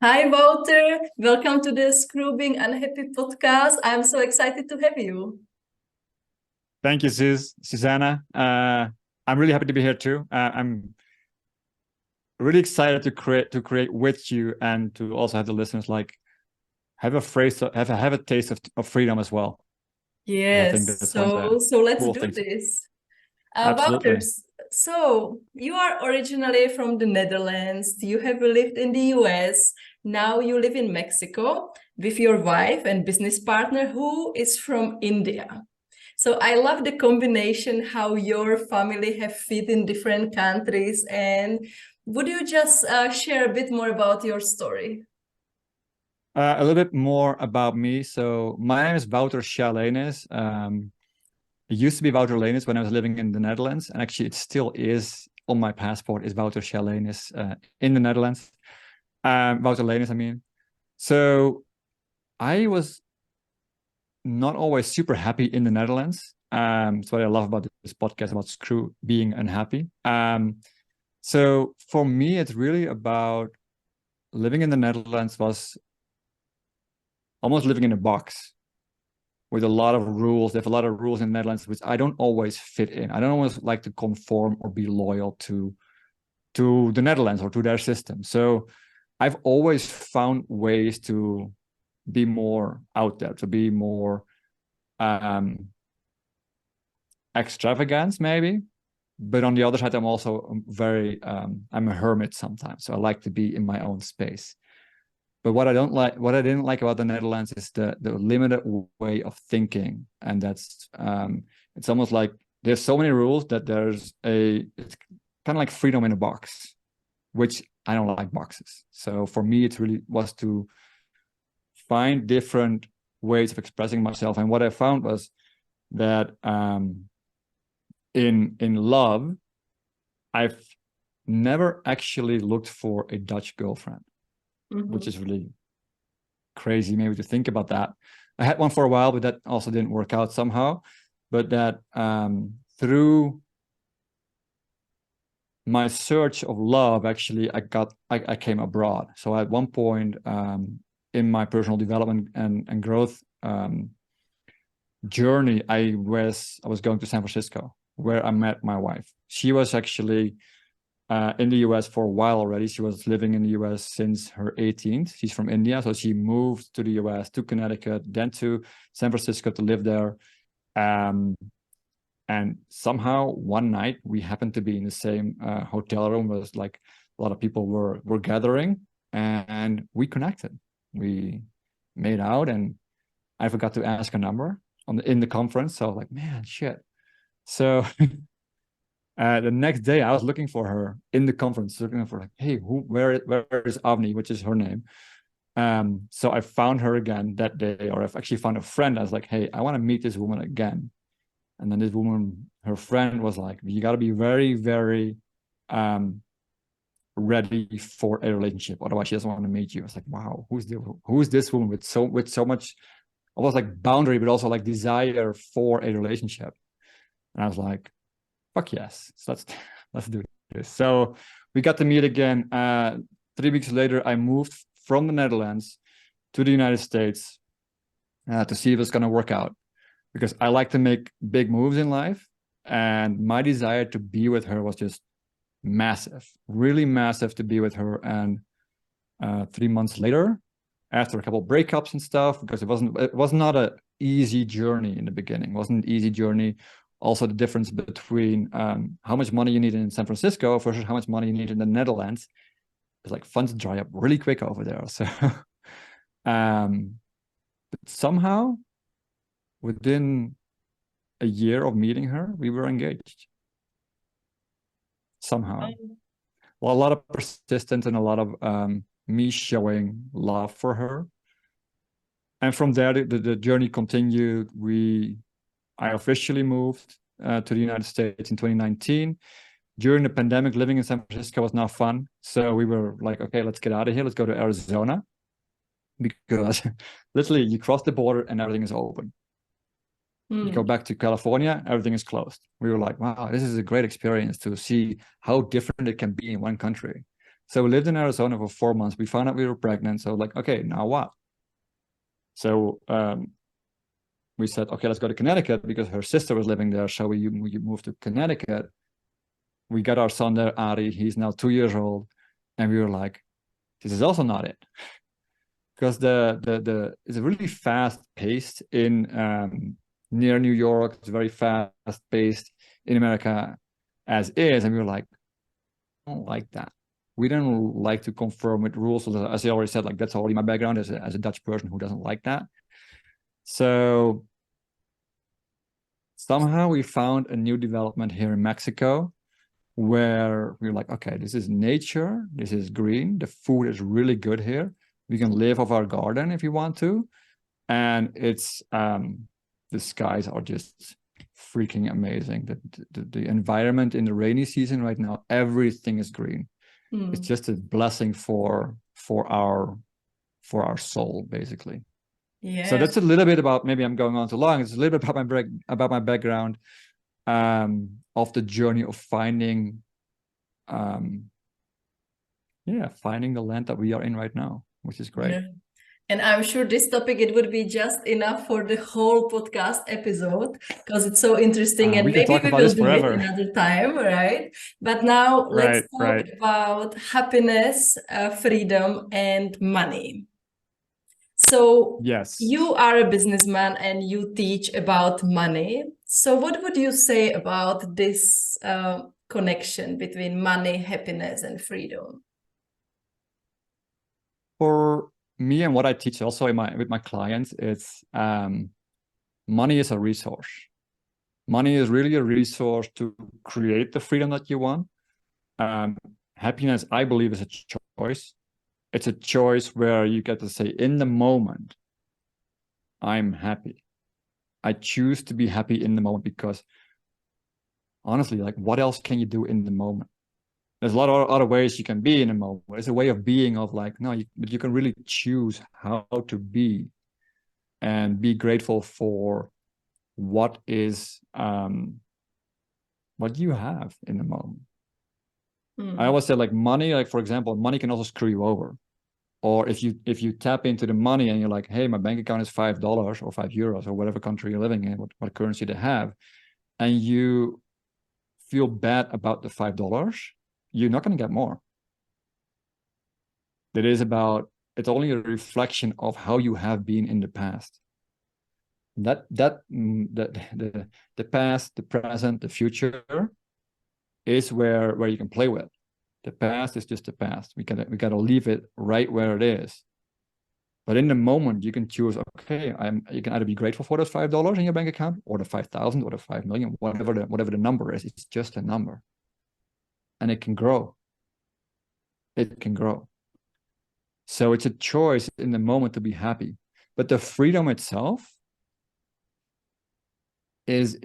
Hi, Wouter. Welcome to the Screw Being Unhappy podcast. I'm so excited to have you. Thank you, Zuzana. I'm really happy to be here too. I'm really excited to create with you and to also have the listeners like have a phrase have a taste of freedom as well. I think Yes, that's one of the so let's cool do things. this. Wouter, Absolutely. so you are originally from the Netherlands. You have lived in the US. Now you live in Mexico with your wife and business partner who is from India. So I love the combination how your family have fit in different countries. And would you just share a bit more about your story? A little bit more about me. So my name is Wouter Shahlenis. It used to be Wouter Lenis when I was living in the Netherlands, and actually it still is on my passport is Wouter Shahlenis in the Netherlands. Wouter Lenis, I mean. So I was not always super happy in the Netherlands. That's what I love about this podcast about Screw being unhappy. So for me, it's really about living in the Netherlands was almost living in a box with a lot of rules. They have a lot of rules in the Netherlands, which I don't always fit in. I don't always like to conform or be loyal to the Netherlands or to their system. So I've always found ways to be more out there, to be more extravagance maybe, but on the other side I'm also very I'm a hermit sometimes, so I like to be in my own space. But what I didn't like about the Netherlands is the limited way of thinking, and that's it's almost like there's so many rules that it's kind of like freedom in a box, which I don't like boxes. So for me it really was to find different ways of expressing myself, and what I found was that in love, I've never actually looked for a Dutch girlfriend, which is really crazy maybe to think about that. I had one for a while, but that also didn't work out somehow. But that through my search of love, actually, I came abroad. So at one point in my personal development and growth journey, I was going to San Francisco, where I met my wife. She was actually in the US for a while already. She was living in the US since her 18th. She's from India, so she moved to the US, to Connecticut, then to San Francisco to live there. And somehow one night we happened to be in the same hotel room. It was like a lot of people were gathering, and we connected. We made out, and I forgot to ask her number in the conference. So I was like, man, shit. So the next day I was looking for her in the conference, looking for like, hey, where is Avni, which is her name. So I found her again that day, or I've actually found a friend. I was like, hey, I want to meet this woman again. And then this woman, her friend, was like, you got to be very, very ready for a relationship, otherwise she doesn't want to meet you. I was like, wow, who's this woman with so much almost like boundary, but also like desire for a relationship? And I was like, fuck yes, so let's do this. So we got to meet again. 3 weeks later, I moved from the Netherlands to the United States to see if it's going to work out, because I like to make big moves in life, and my desire to be with her was just massive, really massive to be with her. And 3 months later, after a couple of breakups and stuff, because it was not an easy journey in the beginning. It wasn't an easy journey. Also, the difference between how much money you need in San Francisco versus how much money you need in the Netherlands is like funds dry up really quick over there. So, but somehow within a year of meeting her, we were engaged. Somehow, well, a lot of persistence and a lot of me showing love for her. And from there, the journey continued. I officially moved to the United States in 2019. During the pandemic, living in San Francisco was not fun. So we were like, okay, let's get out of here. Let's go to Arizona, because literally you cross the border and everything is open. You go back to California, everything is closed. We were like, wow, this is a great experience to see how different it can be in one country. So we lived in Arizona for 4 months. We found out we were pregnant. So like, okay, now what? So we said, okay, let's go to Connecticut because her sister was living there. So we moved to Connecticut. We got our son there, Ari. He's now 2 years old. And we were like, this is also not it. Because it's really fast paced in near New York. It's very fast paced in America as is. And we were like, I don't like that. We don't like to conform with rules. As I already said, like that's already my background as a Dutch person who doesn't like that. So somehow we found a new development here in Mexico where we're like, okay, this is nature, this is green, the food is really good here. We can live off our garden if you want to. And it's the skies are just freaking amazing. The environment in the rainy season right now, everything is green. It's just a blessing for our soul, basically. Yeah. So that's a little bit about, maybe I'm going on too long. It's a little bit about my background of the journey of finding finding the land that we are in right now, which is great. Yeah. And I'm sure this topic, it would be just enough for the whole podcast episode because it's so interesting, and We can maybe talk we about will this do it forever. another time, right? But now let's talk about happiness, freedom, and money. So yes, you are a businessman and you teach about money. So what would you say about this connection between money, happiness, and freedom? For me and what I teach also with my clients, it's money is a resource. Money is really a resource to create the freedom that you want. Happiness, I believe, is a choice. It's a choice where you get to say, in the moment, I'm happy. I choose to be happy in the moment because honestly, like what else can you do in the moment? There's a lot of other ways you can be in a moment. It's a way of being of like, no, but you can really choose how to be and be grateful for what is what you have in the moment. I always say like money, like for example, money can also screw you over. Or if you tap into the money and you're like, hey, my bank account is $5 or €5 or whatever country you're living in, what currency they have, and you feel bad about the $5, you're not going to get more. It's only a reflection of how you have been in the past. The past, the present, the future is where you can play with. The past is just the past. We gotta leave it right where it is. But in the moment, you can choose. Okay, you can either be grateful for those $5 in your bank account, or the 5,000, or the 5 million, whatever the number is. It's just a number, and it can grow. It can grow. So it's a choice in the moment to be happy. But the freedom itself has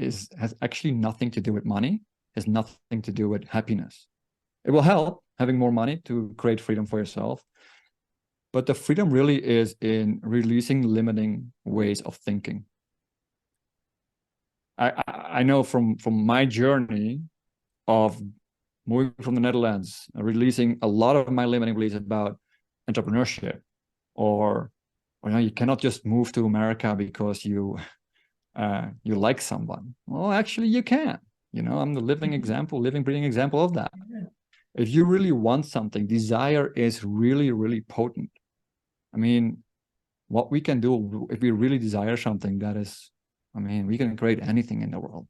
actually nothing to do with money. Has nothing to do with happiness. It will help having more money to create freedom for yourself. But the freedom really is in releasing limiting ways of thinking. I know from my journey of moving from the Netherlands, releasing a lot of my limiting beliefs about entrepreneurship, or you cannot just move to America because you like someone. Well, actually, you can. I'm the living breathing example of that. Yeah. If you really want something, desire is really, really potent. I mean, what we can do if we really desire something, we can create anything in the world.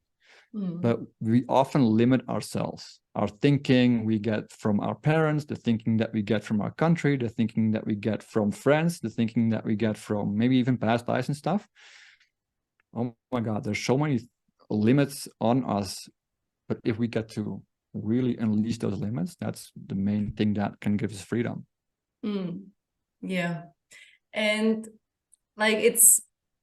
But we often limit ourselves. Our thinking we get from our parents, the thinking that we get from our country, the thinking that we get from friends, the thinking that we get from maybe even past lives and stuff. Oh my God, there's so many limits on us. But if we get to really unleash those limits, that's the main thing that can give us freedom. Yeah. And like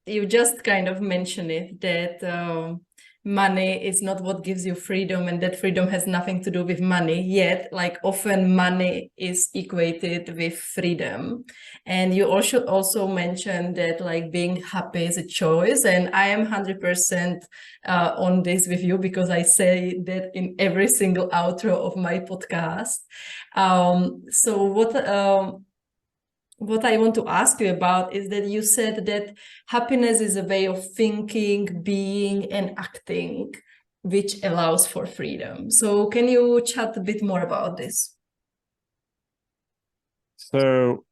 you just kind of mentioned it, that money is not what gives you freedom, and that freedom has nothing to do with money, yet like often money is equated with freedom. And you also mentioned that like being happy is a choice, and I am 100% on this with you, because I say that in every single outro of my podcast. So what I want to ask you about is that you said that happiness is a way of thinking, being, and acting, which allows for freedom. So can you chat a bit more about this? So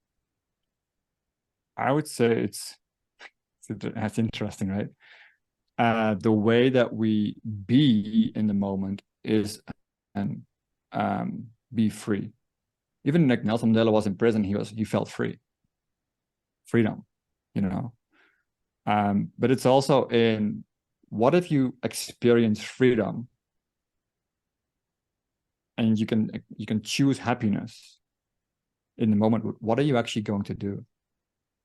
I would say that's interesting, right? The way that we be in the moment is and be free. Even like Nelson Mandela was in prison, he felt free, freedom, you know. But it's also in, what if you experience freedom and you can choose happiness in the moment? What are you actually going to do?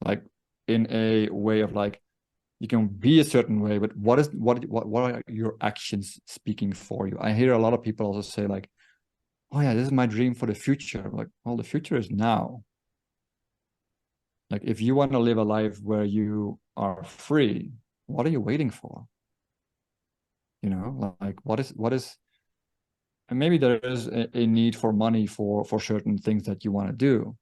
Like in a way of like, you can be a certain way, but what are your actions speaking for you? I hear a lot of people also say like, oh yeah, this is my dream for the future. I'm like, well, the future is now. Like if you want to live a life where you are free, what are you waiting for? You know, like what is, and maybe there is a need for money for certain things that you want to do.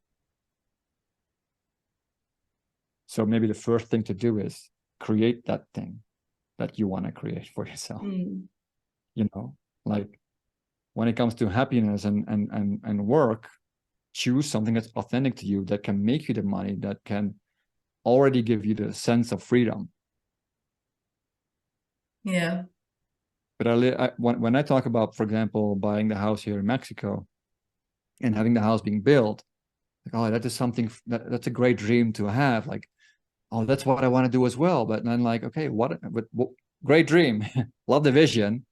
So maybe the first thing to do is create that thing that you want to create for yourself. You know, like when it comes to happiness and work, choose something that's authentic to you, that can make you the money, that can already give you the sense of freedom. Yeah. But when I talk about, for example, buying the house here in Mexico and having the house being built, like, oh, that is something that's a great dream to have. Like, oh, that's what I want to do as well. But then like, okay, what great dream, love the vision.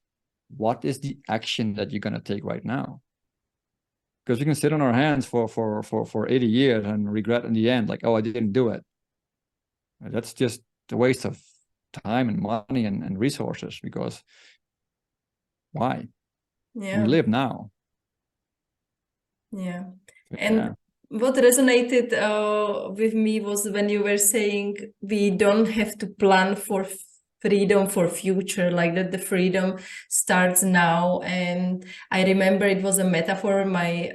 What is the action that you're gonna take right now? Because we can sit on our hands for 80 years and regret in the end, like, oh, I didn't do it. That's just a waste of time and money and resources, because why? Yeah. We live now. Yeah. But And yeah. what resonated with me was when you were saying we don't have to plan for freedom for future, like that the freedom starts now. And I remember it was a metaphor my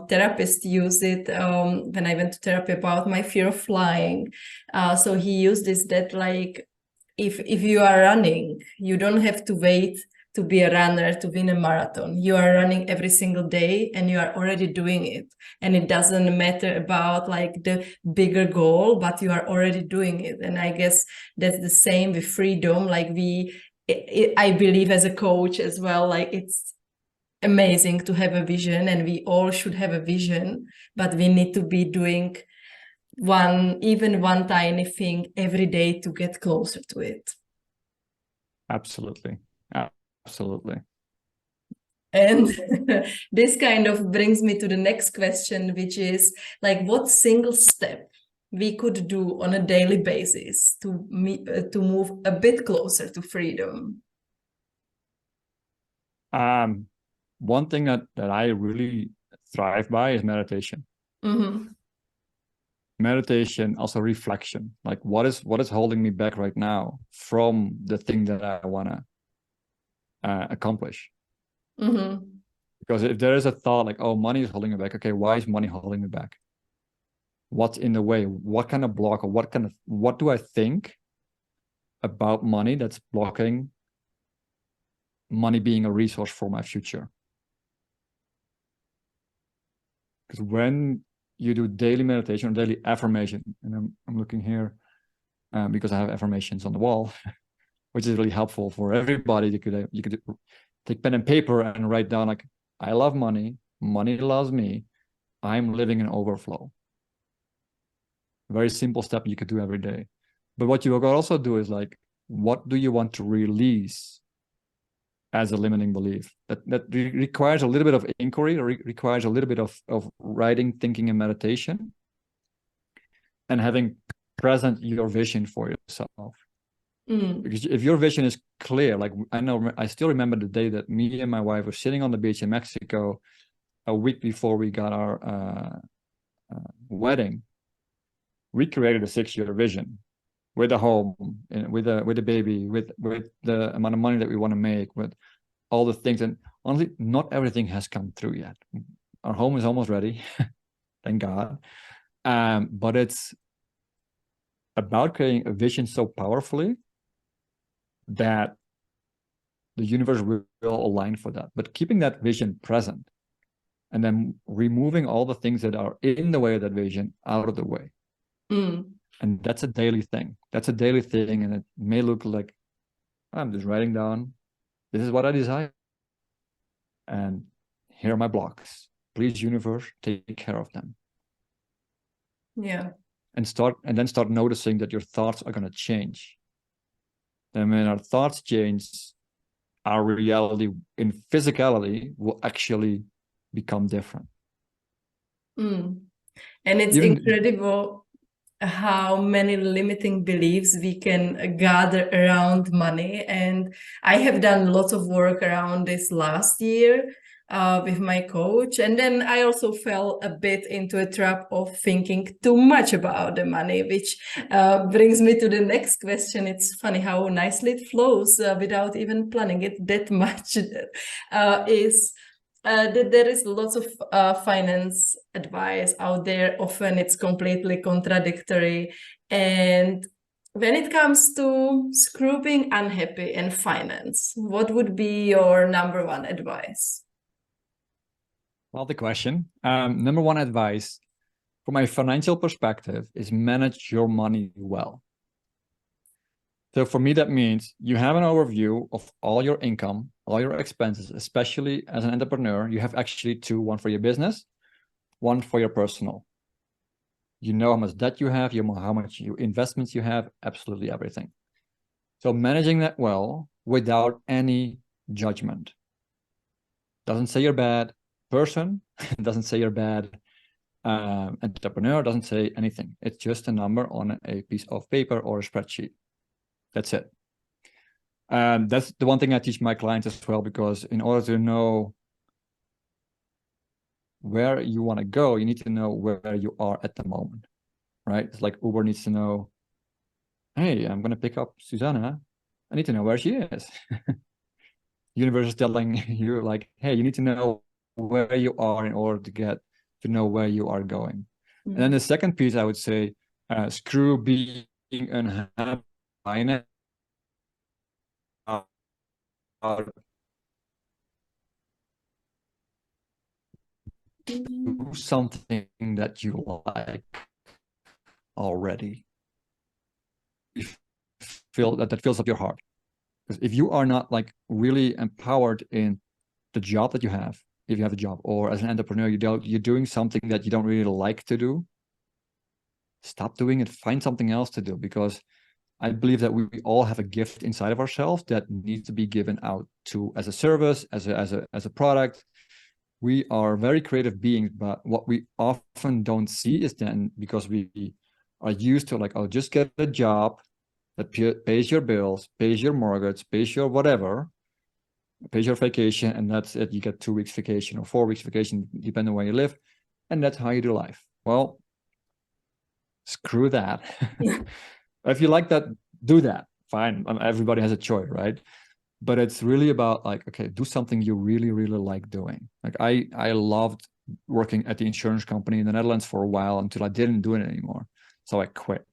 therapist used it when I went to therapy about my fear of flying. So he used this, that like if you are running, you don't have to wait to be a runner to win a marathon. You are running every single day and you are already doing it. And it doesn't matter about like the bigger goal, but you are already doing it. And I guess that's the same with freedom. Like I believe as a coach as well, like it's amazing to have a vision, and we all should have a vision, but we need to be doing even one tiny thing every day to get closer to it. Absolutely. Absolutely. And this kind of brings me to the next question, which is like, what single step we could do on a daily basis to move a bit closer to freedom? One thing that I really thrive by is meditation. Meditation, also reflection. Like what is holding me back right now from the thing that I want to accomplish? Because if there is a thought like, oh, money is holding me back, okay, why is money holding me back? What's in the way? What kind of block, or what do I think about money that's blocking money being a resource for my future? Because when you do daily meditation or daily affirmation, and I'm looking here because I have affirmations on the wall, which is really helpful for everybody. You could take pen and paper and write down like, I love money, money loves me, I'm living in overflow. Very simple step you could do every day. But what you could also do is like, what do you want to release as a limiting belief? That requires a little bit of inquiry, or requires a little bit of writing, thinking, and meditation, and having present your vision for yourself. Because if your vision is clear, like I still remember the day that me and my wife were sitting on the beach in Mexico a week before we got our wedding. We created a 6-year vision with a home, with a baby, with the amount of money that we want to make, with all the things. And honestly, not everything has come through yet. Our home is almost ready, thank God. But it's about creating a vision so powerfully that the universe will align for that, but keeping that vision present and then removing all the things that are in the way of that vision out of the way. And that's a daily thing. And it may look like I'm just writing down, this is what I desire, and here are my blocks. Please, universe, take care of them. Yeah. And then start noticing that your thoughts are going to change. And when our thoughts change, our reality in physicality will actually become different. And it's incredible how many limiting beliefs we can gather around money. And I have done lots of work around this last year with my coach. And then I also fell a bit into a trap of thinking too much about the money, which brings me to the next question. It's funny how nicely it flows without even planning it that much. That there is lots of finance advice out there. Often it's completely contradictory. And when it comes to screw being unhappy in finance, what would be your number one advice? Well, the question. Number one advice from a financial perspective is manage your money well. So for me, that means you have an overview of all your income, all your expenses, especially as an entrepreneur. You have actually two, one for your business, one for your personal. You know how much debt you have, you know how much investments you have, absolutely everything. So managing that well without any judgment. Doesn't say you're a bad person, doesn't say you're a bad entrepreneur, doesn't say anything. It's just a number on a piece of paper or a spreadsheet. That's it. That's the one thing I teach my clients as well, because in order to know where you want to go, you need to know where you are at the moment, right? It's like Uber needs to know, hey, I'm going to pick up Zuzana. I need to know where she is. Universe is telling you like, hey, you need to know where you are in order to know where you are going. And then the second piece, I would say, screw being unhappy. Do something that you like already. You feel that fills up your heart. Because if you are not like really empowered in the job that you have, if you have a job, or as an entrepreneur, you're doing something that you don't really like to do, stop doing it, find something else to do, because I believe that we all have a gift inside of ourselves that needs to be given out to as a service, as a product. We are very creative beings, but what we often don't see is then, because we are used to like, oh, just get a job that pays your bills, pays your mortgage, pays your whatever, pays your vacation, and that's it. You get 2 weeks vacation or 4 weeks vacation, depending on where you live, and that's how you do life. Well, screw that. If you like that, do that. Fine. Everybody has a choice, right? But it's really about like, okay, do something you really, really like doing. Like I loved working at the insurance company in the Netherlands for a while until I didn't do it anymore. So I quit.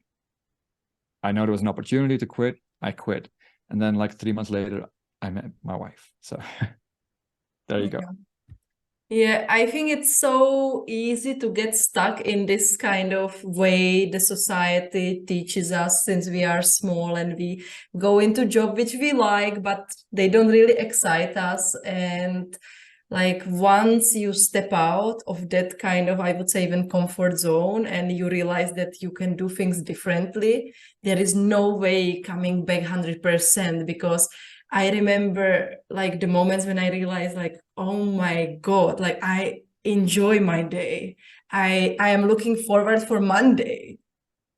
I know there was an opportunity to quit. I quit. And then like 3 months later, I met my wife. So there you go. Yeah, I think it's so easy to get stuck in this kind of way the society teaches us since we are small, and we go into job which we like, but they don't really excite us. And like once you step out of that kind of, I would say, even comfort zone, and you realize that you can do things differently, there is no way coming back 100%, because I remember like the moments when I realized like, oh my God, like I enjoy my day. I am looking forward for Monday.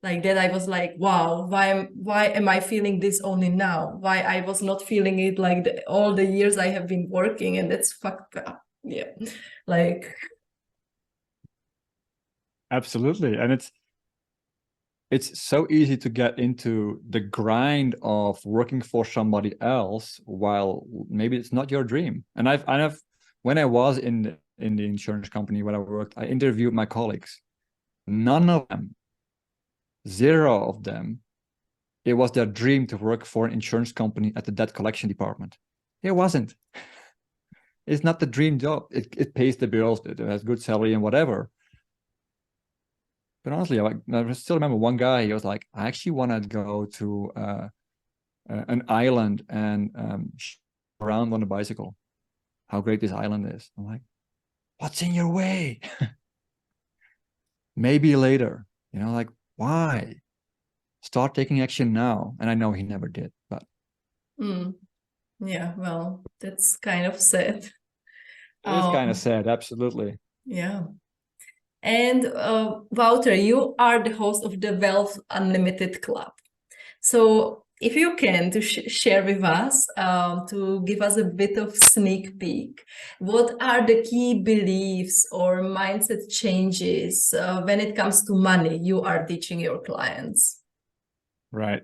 Like that, I was like, wow, why am I feeling this only now? Why I was not feeling it like all the years I have been working, and that's fucked up. Yeah, like Absolutely. And it's so easy to get into the grind of working for somebody else while maybe it's not your dream. And I've when I was in the insurance company where I worked, I interviewed my colleagues. None of them, zero of them, it was their dream to work for an insurance company at the debt collection department. It wasn't. It's not the dream job. It pays the bills, it has good salary and whatever. But honestly, I still remember one guy, he was like, I actually want to go to an island and around on a bicycle. How great this island is. I'm like, what's in your way? Maybe later, like, why? Start taking action now. And I know he never did, but. Yeah, well, that's kind of sad. It is kind of sad, absolutely. Yeah. And Wouter, you are the host of the Wealth Unlimited Club. So if you can to share with us, to give us a bit of sneak peek, what are the key beliefs or mindset changes when it comes to money you are teaching your clients? Right.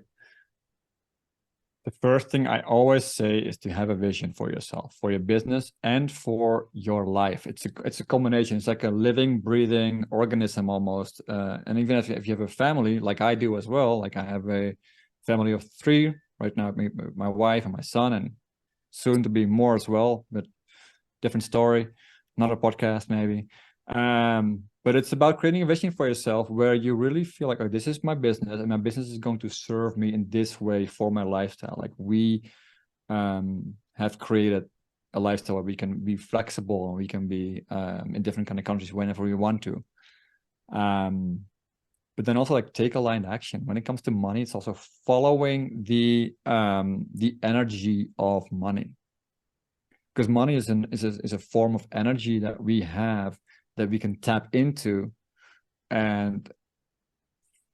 The first thing I always say is to have a vision for yourself, for your business, and for your life. It's a combination. It's like a living, breathing organism almost. And even if you have a family, like I do as well, like I have a family of 3 right now, my wife and my son, and soon to be more as well, but different story, another podcast maybe. But it's about creating a vision for yourself where you really feel like, oh, this is my business and my business is going to serve me in this way for my lifestyle. Like we have created a lifestyle where we can be flexible and we can be in different kind of countries whenever we want to. But then also like take aligned action. When it comes to money, it's also following the energy of money. Because money is a form of energy that we have that we can tap into, and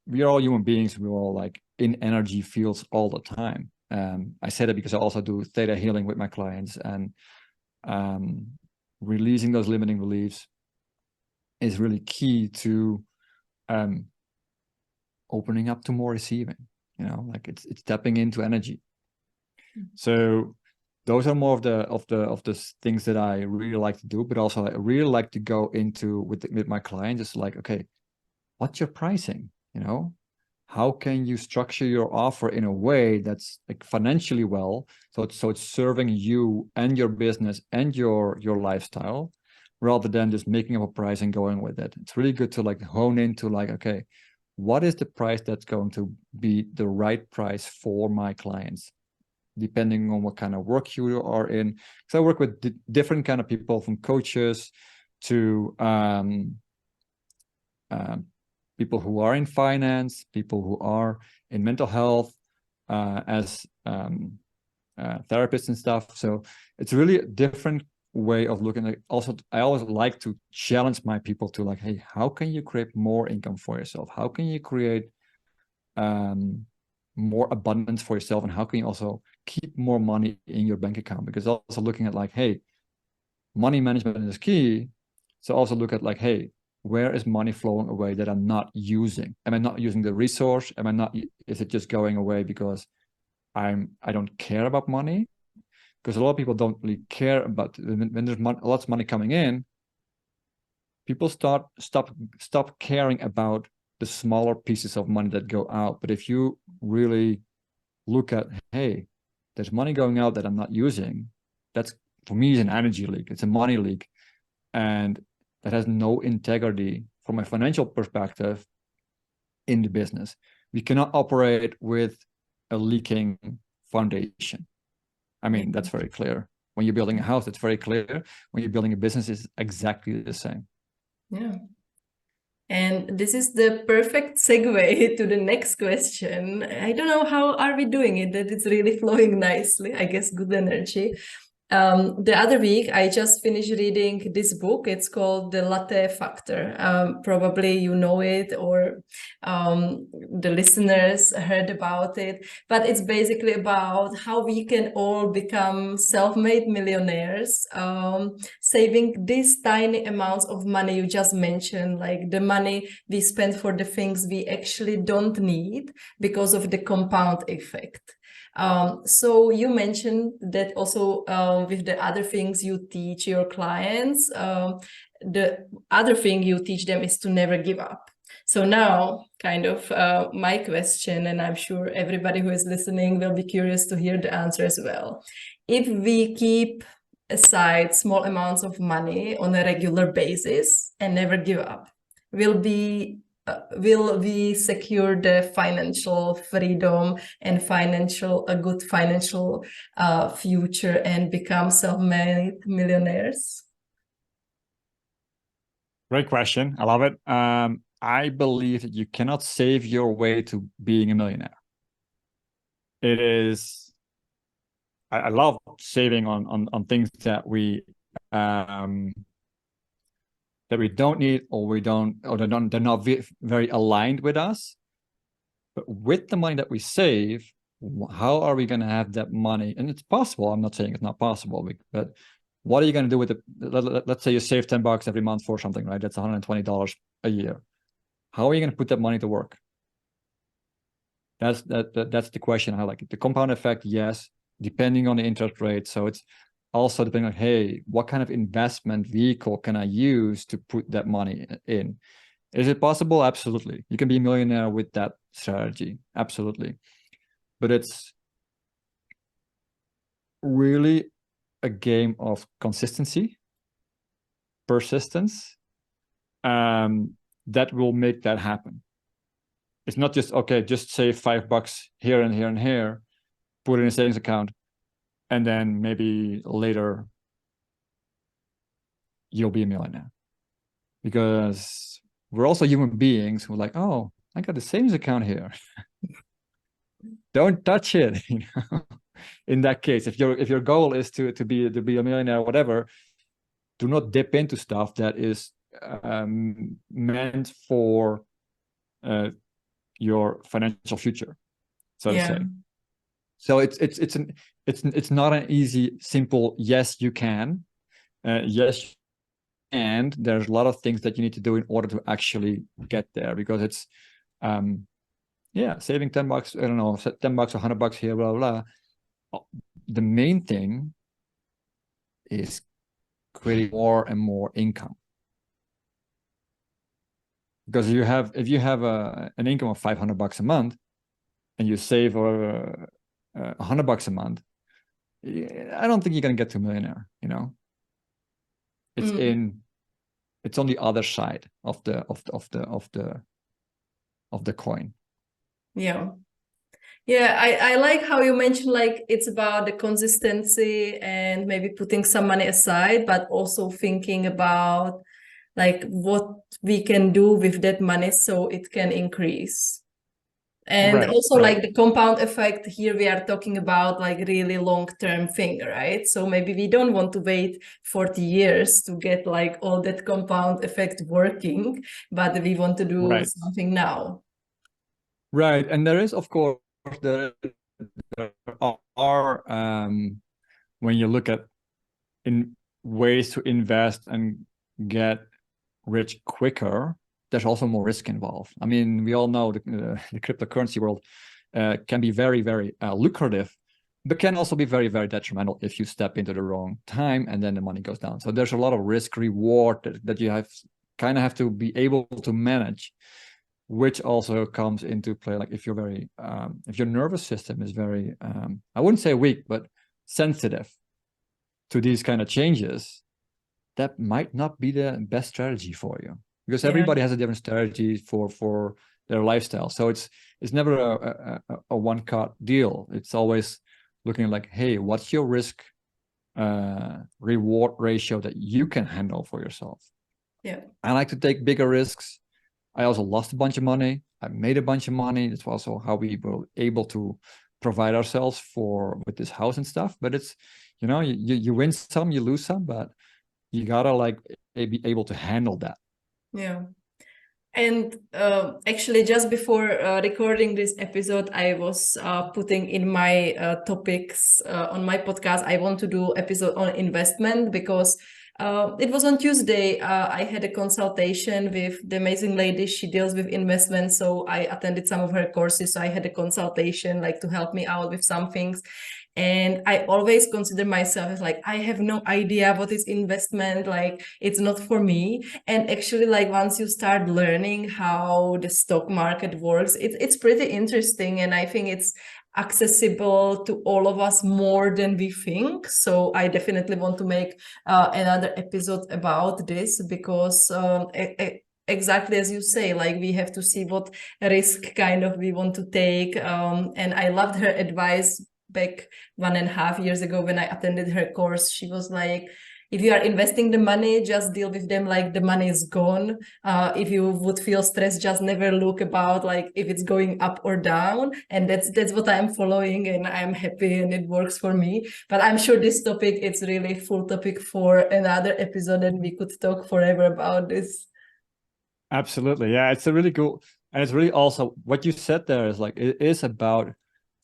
we are all human beings. We're all like in energy fields all the time. I say that because I also do theta healing with my clients, and releasing those limiting beliefs is really key to opening up to more receiving. Like it's tapping into energy. So those are more of the things that I really like to do, but also I really like to go into with my clients. It's like, okay, what's your pricing? How can you structure your offer in a way that's like financially well, so it's serving you and your business and your lifestyle, rather than just making up a price and going with it. It's really good to like hone into like, okay, what is the price that's going to be the right price for my clients, depending on what kind of work you are in. Because I work with different kind of people, from coaches to people who are in finance, people who are in mental health, as therapists and stuff. So it's really a different way of looking at it. Also, I always like to challenge my people to like, hey, how can you create more income for yourself? How can you create more abundance for yourself, and how can you also keep more money in your bank account? Because also looking at like, hey, money management is key. So also look at like, hey, where is money flowing away that I'm not using? Am I not using the resource? Is it just going away because I don't care about money? Because a lot of people don't really care about, when there's lots of money coming in, people stop caring about the smaller pieces of money that go out. But if you really look at, hey, there's money going out that I'm not using, that's, for me, is an energy leak. It's a money leak, and that has no integrity from a financial perspective in the business. We cannot operate with a leaking foundation. I mean, that's very clear. When you're building a house, it's very clear. When you're building a business, it's exactly the same. Yeah. And this is the perfect segue to the next question. I don't know how are we doing it, that it's really flowing nicely. I guess good energy. The other week, I just finished reading this book. It's called The Latte Factor. Probably you know it, or the listeners heard about it. But it's basically about how we can all become self-made millionaires, saving these tiny amounts of money you just mentioned, like the money we spend for the things we actually don't need because of the compound effect. So you mentioned that also with the other things you teach your clients, the other thing you teach them is to never give up. So now kind of my question, and I'm sure everybody who is listening will be curious to hear the answer as well. If we keep aside small amounts of money on a regular basis and never give up, will we secure the financial freedom and a good financial future and become self-made millionaires? Great question. I love it. I believe that you cannot save your way to being a millionaire. It is, I love saving on things that we don't need, or they're not very aligned with us. But with the money that we save, how are we going to have that money? And it's possible. I'm not saying it's not possible, but what are you going to do with it? Let's say you save $10 every month for something, right? That's $120 a year. How are you going to put that money to work? That's the question. I like it. The compound effect, yes, depending on the interest rate. So it's also depending on, hey, what kind of investment vehicle can I use to put that money in? Is it possible? Absolutely. You can be a millionaire with that strategy. Absolutely. But it's really a game of consistency, persistence, that will make that happen. It's not just, okay, just save $5 here and here and here, put it in a savings account, and then maybe later you'll be a millionaire. Because we're also human beings who are like, oh, I got the savings account here. Don't touch it. You know? In that case, if your goal is to be a millionaire or whatever, do not dip into stuff that is meant for your financial future, so to say. So it's not an easy, simple yes you can, yes, and there's a lot of things that you need to do in order to actually get there, because it's saving $10, I don't know, $10 or $100 here, blah blah. The main thing is creating more and more income. Because if you have an income of $500 a month and you save $100 a month, I don't think you're gonna get to a millionaire. You know, it's on the other side of the coin. Yeah, I like how you mentioned, like, it's about the consistency and maybe putting some money aside, but also thinking about like what we can do with that money so it can increase. And also like the compound effect here, we are talking about like really long-term thing, right? So maybe we don't want to wait 40 years to get like all that compound effect working, but we want to do something now. Right. And there is, of course, there are when you look at in ways to invest and get rich quicker, there's also more risk involved. I mean, we all know the cryptocurrency world can be very, very lucrative, but can also be very, very detrimental if you step into the wrong time and then the money goes down. So there's a lot of risk reward that you have to be able to manage, which also comes into play. Like if your nervous system is very, I wouldn't say weak, but sensitive to these kind of changes, that might not be the best strategy for you, because everybody has a different strategy for their lifestyle. So it's never a one-cut deal. It's always looking like, hey, what's your risk reward ratio that you can handle for yourself? I like to take bigger risks. I also lost a bunch of money. I made a bunch of money. That's also how we were able to provide ourselves with this house and stuff. But it's, You know, you win some, you lose some, but you gotta like be able to handle that. Yeah. And actually, just before recording this episode, I was putting in my topics on my podcast. I want to do episode on investment because it was on Tuesday. I had a consultation with the amazing lady. She deals with investment. So I attended some of her courses. So I had a consultation like to help me out with some things. And I always consider myself as like, I have no idea what is investment. Like, it's not for me. And actually, like once you start learning how the stock market works, it's pretty interesting. And I think it's accessible to all of us more than we think. So I definitely want to make another episode about this because exactly as you say, like we have to see what risk kind of we want to take. And I loved her advice back 1.5 years ago when I attended her course. She was like, if you are investing the money, just deal with them like the money is gone. If you would feel stressed, just never look about like if it's going up or down. And that's what I'm following, and I'm happy and it works for me. But I'm sure this topic, it's really full topic for another episode, and we could talk forever about this. Absolutely. Yeah, it's a really cool. And it's really also what you said there is like it is about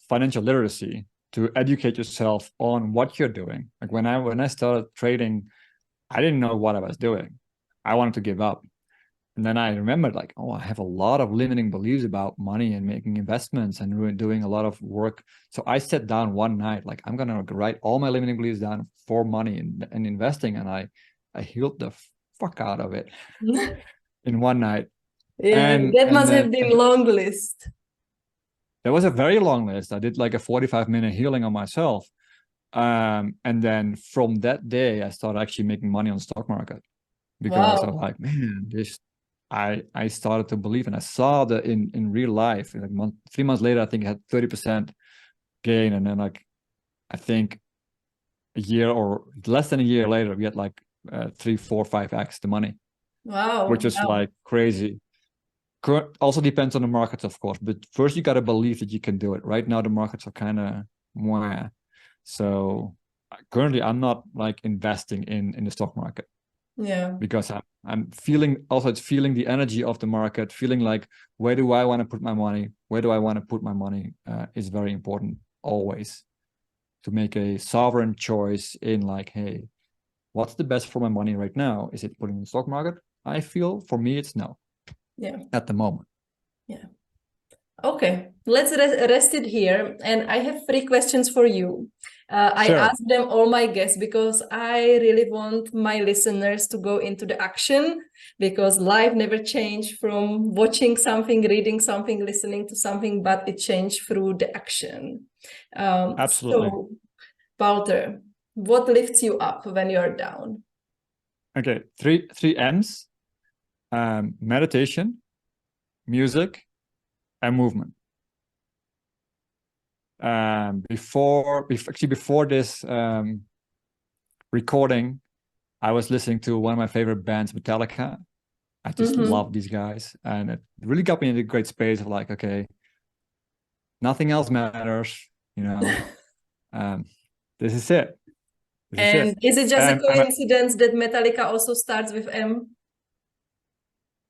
financial literacy, to educate yourself on what you're doing. Like when I started trading, I didn't know what I was doing. I wanted to give up. And then I remembered like, oh, I have a lot of limiting beliefs about money and making investments and doing a lot of work. So I sat down one night, like I'm gonna write all my limiting beliefs down for money and investing. And I healed the fuck out of it in one night. Yeah, And that and must then have been long list. there was a very long list. I did like a 45-minute healing on myself. And then from that day, I started actually making money on the stock market because I was Wow. like, man, this. I started to believe, and I saw that in real life. Like 3 months later, I think I had 30% gain, and then like I think a year or less than a year later, we had like 3, 4, 5x the money, Wow. which is Wow. like crazy. Also depends on the markets, of course, but first you got to believe that you can do it. Right now, the markets are kind of mwah. So currently, I'm not like investing in the stock market Yeah. because I'm feeling also it's feeling the energy of the market, feeling like where do I want to put my money? Where do I want to put my money is very important always to make a sovereign choice in like, hey, what's the best for my money right now? Is it putting in the stock market? I feel for me it's no. Yeah. At the moment. Yeah. Okay, let's rest it here. And I have 3 questions for you. I Sure. asked them all my guests because I really want my listeners to go into the action, because life never changed from watching something, reading something, listening to something, but it changed through the action. Absolutely. So, Wouter, what lifts you up when you're down? Okay, three M's: meditation, music, and movement. Before this recording, I was listening to one of my favorite bands, Metallica. I just love these guys, and it really got me in a great space of like, okay, nothing else matters, you know. This is it. This is And it. is it just a And coincidence that Metallica also starts with M?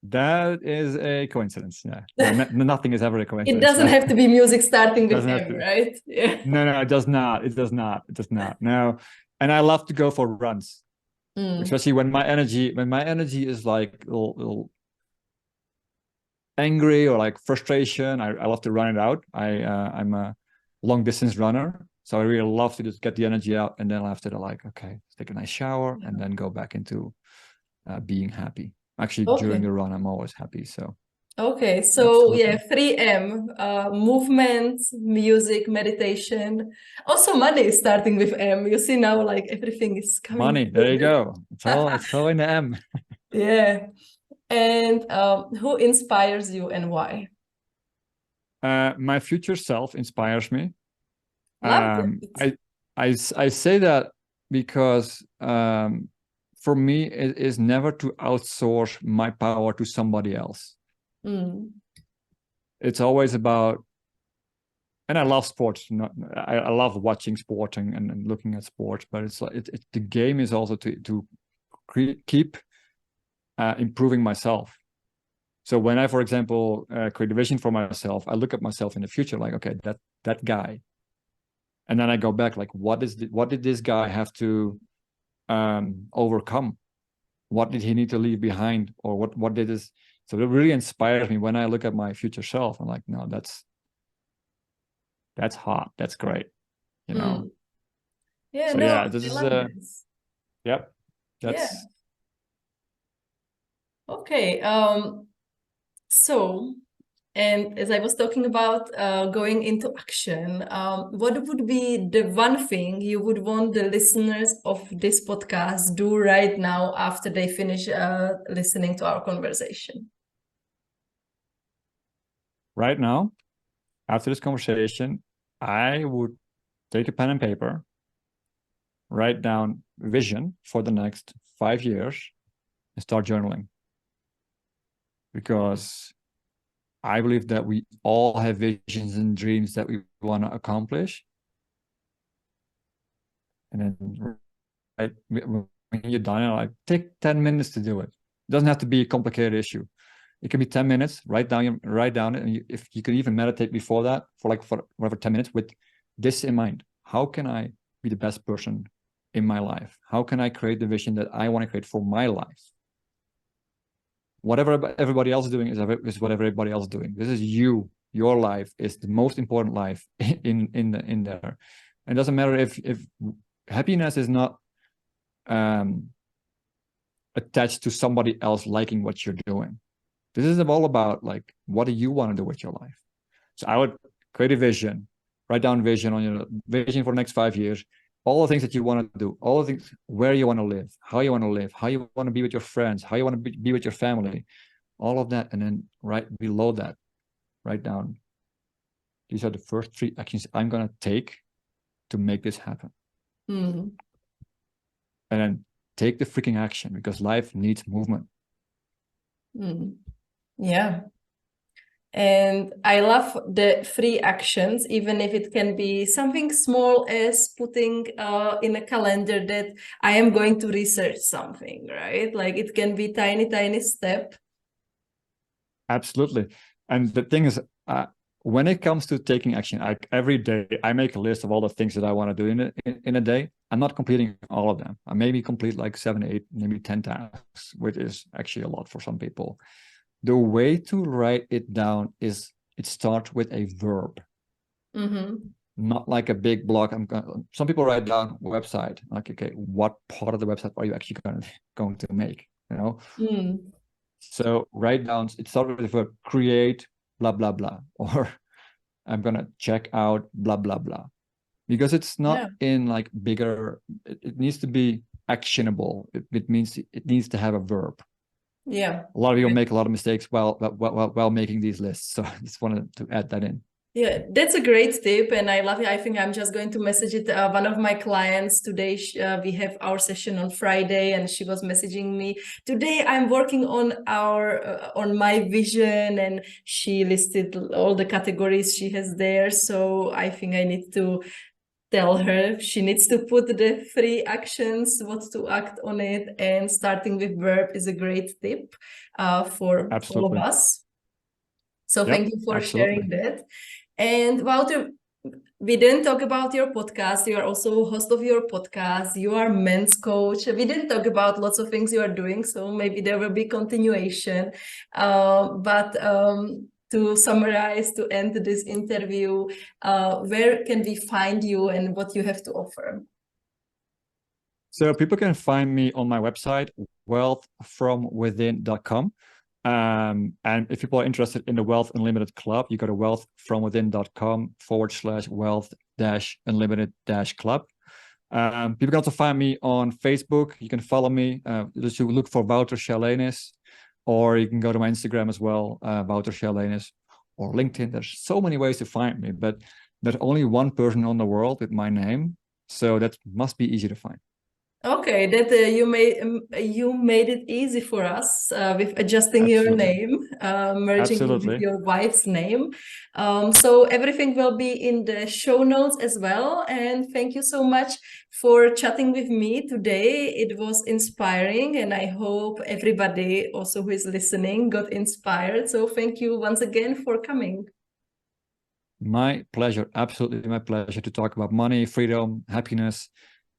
that is a coincidence. Yeah, nothing is ever a It coincidence. doesn't have to be music starting with Doesn't have M, to. right? Yeah. No, it does not. It does not. It does not. No. And I love to go for runs, especially when my energy is like a little angry or like frustration. I love to run it out. I'm a long distance runner, so I really love to just get the energy out, and then after that, like, okay, take a nice shower and then go back into being happy. Actually, during Okay. the run, I'm always happy. So Okay. So yeah, absolutely. 3M, movement, music, meditation. Also money is starting with M. You see now, like everything is coming Money. There you together. go. It's all in the M. Yeah. And who inspires you and why? My future self inspires me. Love it. I say that because for me it is never to outsource my power to somebody else. Mm. It's always about and I love sports. I love watching sport and looking at sports, but it's like the game is also to keep improving myself. So when I, for example, create a vision for myself, I look at myself in the future, like, okay, that guy, and then I go back, like, what did this guy have to overcome? What did he need to leave behind, or what did this? So it really inspires me when I look at my future self. I'm like, no, that's hot. That's great. You know. Yeah, So no, yeah, this I is love this. yep. Yeah. That's Okay. So, and as I was talking about going into action, what would be the one thing you would want the listeners of this podcast do right now after they finish listening to our conversation? right now. After this conversation, I would take a pen and paper, write down vision for the next 5 years, and start journaling. Because I believe that we all have visions and dreams that we want to accomplish. And then right, when you're done, like, take 10 minutes to do it. It doesn't have to be a complicated issue. It can be 10 minutes, write down it. And if you can even meditate before that for whatever 10 minutes with this in mind. How can I be the best person in my life? How can I create the vision that I want to create for my life? Whatever everybody else is doing is what everybody else is doing. This is you. Your life is the most important life in there. And it doesn't matter if happiness is not attached to somebody else liking what you're doing. This is all about, like, what do you want to do with your life? So I would create a vision, write down vision on your vision for the next 5 years, all the things that you want to do, all the things, where you want to live, how you want to live, how you want to be with your friends, how you want to be with your family, all of that. And then right below that, write down, these are the first 3 actions I'm going to take to make this happen. Mm. And then take the freaking action, because life needs movement. Mm. Yeah. And I love the 3 actions, even if it can be something small as putting in a calendar that I am going to research something, right? Like it can be tiny step. Absolutely. And the thing is, when it comes to taking action, every day I make a list of all the things that I want to do in a day. I'm not completing all of them. I maybe complete like 7, 8, maybe 10 tasks, which is actually a lot for some people. The way to write it down is it starts with a verb, not like a big block. Some people write down website, like, okay, what part of the website are you actually going to make? You know. So write down. It starts with the verb create blah blah blah, or I'm gonna check out blah blah blah, because it's not in like bigger. It needs to be actionable. It means it needs to have a verb. Yeah. A lot of people make a lot of mistakes while making these lists. So I just wanted to add that in. Yeah, that's a great tip, and I love it. I think I'm just going to message it. One of my clients today, we have our session on Friday, and she was messaging me today. I'm working on on my vision, and she listed all the categories she has there. So I think I need to tell her she needs to put the 3 actions, what to act on it, and starting with verb is a great tip for all of us. So thank you for sharing that. And Wouter, we didn't talk about your podcast. You are also host of your podcast. You are men's coach. We didn't talk about lots of things you are doing, so maybe there will be continuation. But to summarize, to end this interview, where can we find you and what you have to offer? So people can find me on my website, wealthfromwithin.com. And if people are interested in the Wealth Unlimited Club, you go to wealthfromwithin.com/wealth-unlimited-club. People can also find me on Facebook. You can follow me. Just you look for Wouter Shahlenis, or you can go to my Instagram as well, Wouter Shahlenis, or LinkedIn. There's so many ways to find me, but there's only one person on the world with my name. So that must be easy to find. Okay, that you made it easy for us with adjusting your Absolutely. name, merging it with Absolutely. your wife's name. So everything will be in the show notes as well. And thank you so much for chatting with me today. It was inspiring, and I hope everybody also who is listening got inspired. So thank you once again for coming. My pleasure. Absolutely my pleasure to talk about money, freedom, happiness.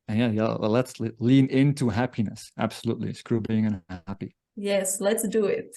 And yeah, let's lean into happiness. Absolutely. Screw being unhappy. Yes, let's do it.